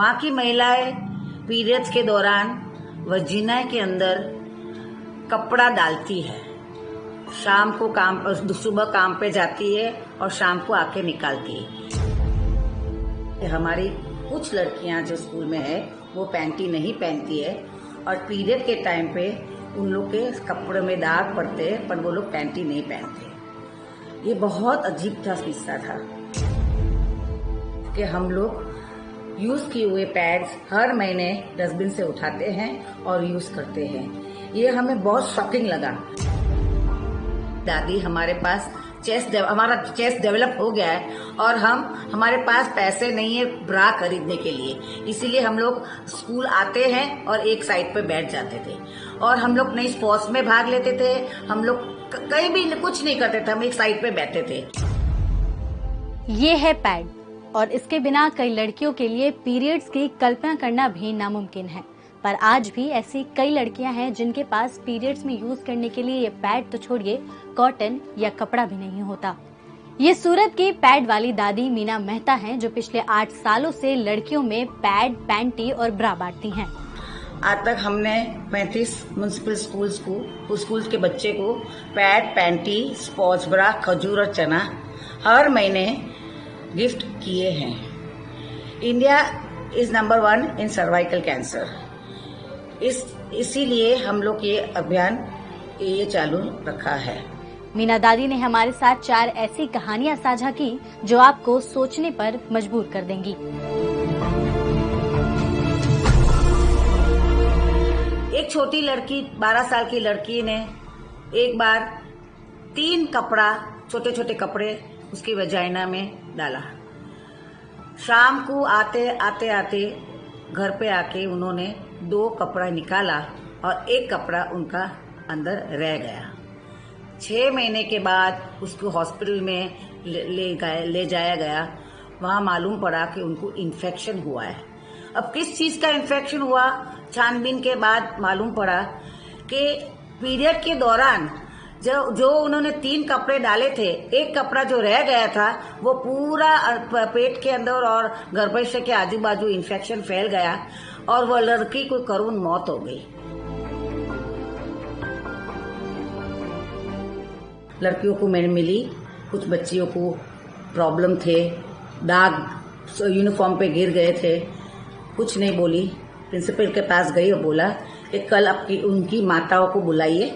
वहाँ की महिलाएं पीरियड्स के दौरान वजीना के अंदर कपड़ा डालती है, शाम को सुबह काम पे जाती है और शाम को आके निकालती है। हमारी कुछ लड़कियां जो स्कूल में है वो पैंटी नहीं पहनती है और पीरियड के टाइम पे उन लोग के कपड़े में दाग पड़ते हैं, पर वो लोग पैंटी नहीं पहनते। ये बहुत अजीब सा किस्सा था कि हम लोग यूज किए हुए पैड्स हर महीने डस्टबिन से उठाते हैं और यूज करते हैं। ये हमें बहुत शॉकिंग लगा। दादी हमारे पास हमारा चेस्ट डेवलप हो गया है और हमारे पास पैसे नहीं है ब्रा खरीदने के लिए, इसीलिए हम लोग स्कूल आते हैं और एक साइड पे बैठ जाते थे और हम लोग नई स्पोर्ट्स में भाग लेते थे। हम लोग कहीं भी कुछ नहीं करते थे, हम एक साइड पे बैठे थे। ये है पैड और इसके बिना कई लड़कियों के लिए पीरियड्स की कल्पना करना भी नामुमकिन है। पर आज भी ऐसी कई लड़कियां हैं जिनके पास पीरियड्स में यूज करने के लिए ये पैड तो छोड़िए कॉटन या कपड़ा भी नहीं होता। ये सूरत की पैड वाली दादी मीना मेहता हैं जो पिछले 8 सालों से लड़कियों में पैड, पैंटी और ब्रा बांटती हैं। आज तक हमने 35 म्युनिसिपल स्कूल्स के बच्चे को पैड, पैंटी, स्पोर्ट्स ब्रा, खजूर और चना हर महीने गिफ्ट किए हैं। India is number 1 in cervical cancer. इसीलिए हम लोग ये अभियान चालू रखा है। मीना दादी ने हमारे साथ 4 ऐसी कहानियां साझा की जो आपको सोचने पर मजबूर कर देंगी। एक छोटी लड़की 12 साल की लड़की ने एक बार 3 छोटे छोटे कपड़े उसकी वजाइना में डाला। शाम को आते घर पे आके उन्होंने 2 कपड़ा निकाला और एक कपड़ा उनका अंदर रह गया। 6 महीने के बाद उसको हॉस्पिटल में ले जाया गया। वहाँ मालूम पड़ा कि उनको इन्फेक्शन हुआ है। अब किस चीज का इन्फेक्शन हुआ, छानबीन के बाद मालूम पड़ा कि पीरियड के दौरान जो उन्होंने 3 कपड़े डाले थे, एक कपड़ा जो रह गया था वो पूरा पेट के अंदर और गर्भाशय के आजू बाजू इन्फेक्शन फैल गया और वो लड़की को करुण मौत हो गई। लड़कियों को मैंने मिली, कुछ बच्चियों को प्रॉब्लम थे, दाग यूनिफॉर्म पे गिर गए थे, कुछ नहीं बोली। प्रिंसिपल के पास गई और बोला कि कल उनकी माताओं को बुलाइए,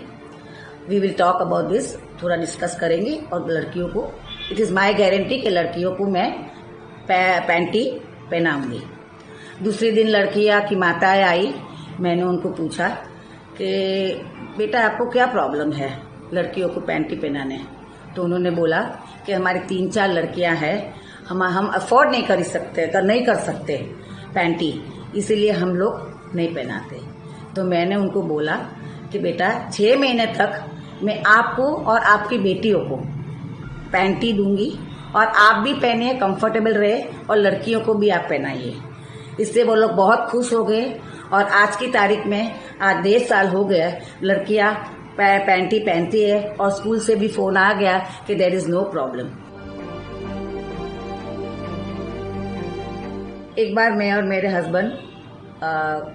we will talk about this, थोड़ा डिस्कस करेंगे और लड़कियों को इट इज माई गारंटी कि लड़कियों को मैं पैंटी पहनाऊंगी। दूसरे दिन लड़कियां की माताएं आई, मैंने उनको पूछा कि बेटा आपको क्या प्रॉब्लम है लड़कियों को पैंटी पहनाने। तो उन्होंने बोला कि हमारी 3-4 लड़कियां हैं, हम अफोर्ड नहीं कर सकते पैंटी, इसीलिए हम लोग नहीं पहनाते। तो मैंने उनको बोला कि बेटा 6 महीने तक मैं आपको और आपकी बेटियों को पैंटी दूंगी और आप भी पहनिए, कंफर्टेबल रहे और लड़कियों को भी आप पहनाइए। इससे वो लोग बहुत खुश हो गए और आज की तारीख में आज 1.5 साल हो गया लड़कियां पैंटी पहनती है और स्कूल से भी फोन आ गया कि देयर इज नो प्रॉब्लम। एक बार मैं और मेरे हस्बैंड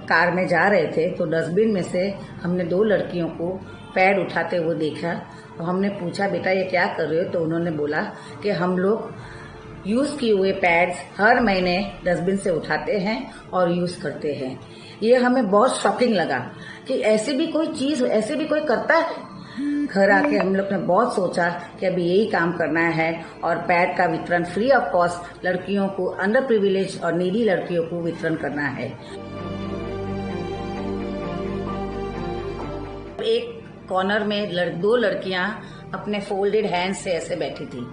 कार में जा रहे थे तो डस्टबिन में से हमने 2 लड़कियों को पैड उठाते हुए देखा। तो हमने पूछा बेटा ये क्या कर रहे हो, तो उन्होंने बोला कि हम लोग यूज किए हुए पैड्स हर महीने डस्टबिन से उठाते हैं और यूज करते हैं। ये हमें बहुत शॉकिंग लगा कि ऐसी भी कोई करता है। घर आके हम लोग ने बहुत सोचा कि अभी यही काम करना है और पैड का वितरण फ्री ऑफ कॉस्ट लड़कियों को, अंडर प्रिविलेज और नीडी लड़कियों को वितरण करना है। एक कॉर्नर में 2 लड़कियां अपने फोल्डेड हैंड से ऐसे बैठी थी।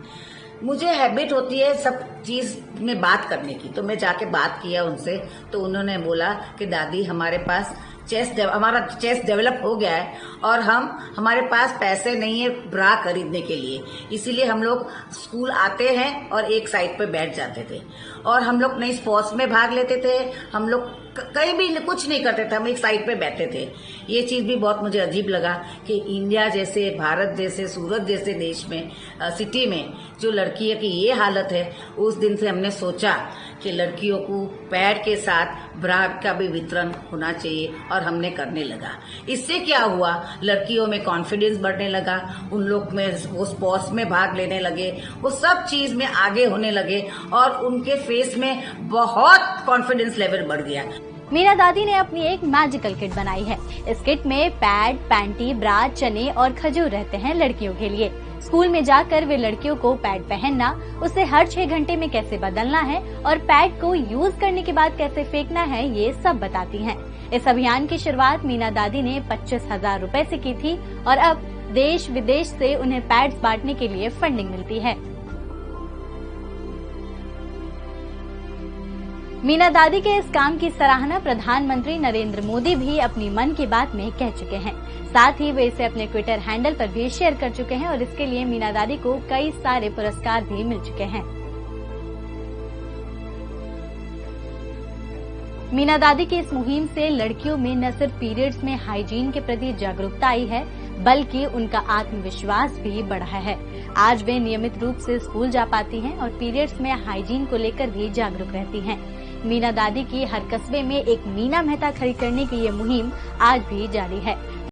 मुझे हैबिट होती है सब चीज में बात करने की, तो मैं जाके बात किया उनसे। तो उन्होंने बोला कि दादी हमारे पास हमारा चेस्ट डेवलप हो गया है और हमारे पास पैसे नहीं है ब्रा खरीदने के लिए, इसीलिए हम लोग स्कूल आते हैं और एक साइड पे बैठ जाते थे और हम लोग नई स्पोर्ट्स में भाग लेते थे। हम लोग कहीं भी कुछ नहीं करते थे, हम एक साइड पे बैठे थे। ये चीज भी बहुत मुझे अजीब लगा कि इंडिया जैसे, भारत जैसे, सूरत जैसे देश में, सिटी में जो लड़की है की ये हालत है। उस दिन से हमने सोचा कि लड़कियों को पैड के साथ ब्रा का भी वितरण होना चाहिए और हमने करने लगा। इससे क्या हुआ, लड़कियों में कॉन्फिडेंस बढ़ने लगा, उन लोग में वो स्पोर्ट्स में भाग लेने लगे, वो सब चीज में आगे होने लगे और उनके फेस में बहुत कॉन्फिडेंस लेवल बढ़ गया। मीना दादी ने अपनी एक मैजिकल किट बनाई है। इस किट में पैड, पैंटी, ब्रा, चने और खजूर रहते हैं लड़कियों के लिए। स्कूल में जाकर वे लड़कियों को पैड पहनना, उसे हर 6 घंटे में कैसे बदलना है और पैड को यूज करने के बाद कैसे फेंकना है, ये सब बताती हैं। इस अभियान की शुरुआत मीना दादी ने 25,000 रुपए से की थी और अब देश विदेश से उन्हें पैड्स बांटने के लिए फंडिंग मिलती है। मीना दादी के इस काम की सराहना प्रधानमंत्री नरेंद्र मोदी भी अपनी मन की बात में कह चुके हैं। साथ ही वे इसे अपने ट्विटर हैंडल पर भी शेयर कर चुके हैं और इसके लिए मीना दादी को कई सारे पुरस्कार भी मिल चुके हैं। मीना दादी की इस मुहिम से लड़कियों में न सिर्फ पीरियड्स में हाइजीन के प्रति जागरूकता आई है, बल्कि उनका आत्मविश्वास भी बढ़ा है। आज वे नियमित रूप से स्कूल जा पाती हैं और पीरियड्स में हाइजीन को लेकर भी जागरूक रहती हैं। मीना दादी की हर कस्बे में एक मीना मेहता खड़ी करने की ये मुहिम आज भी जारी है।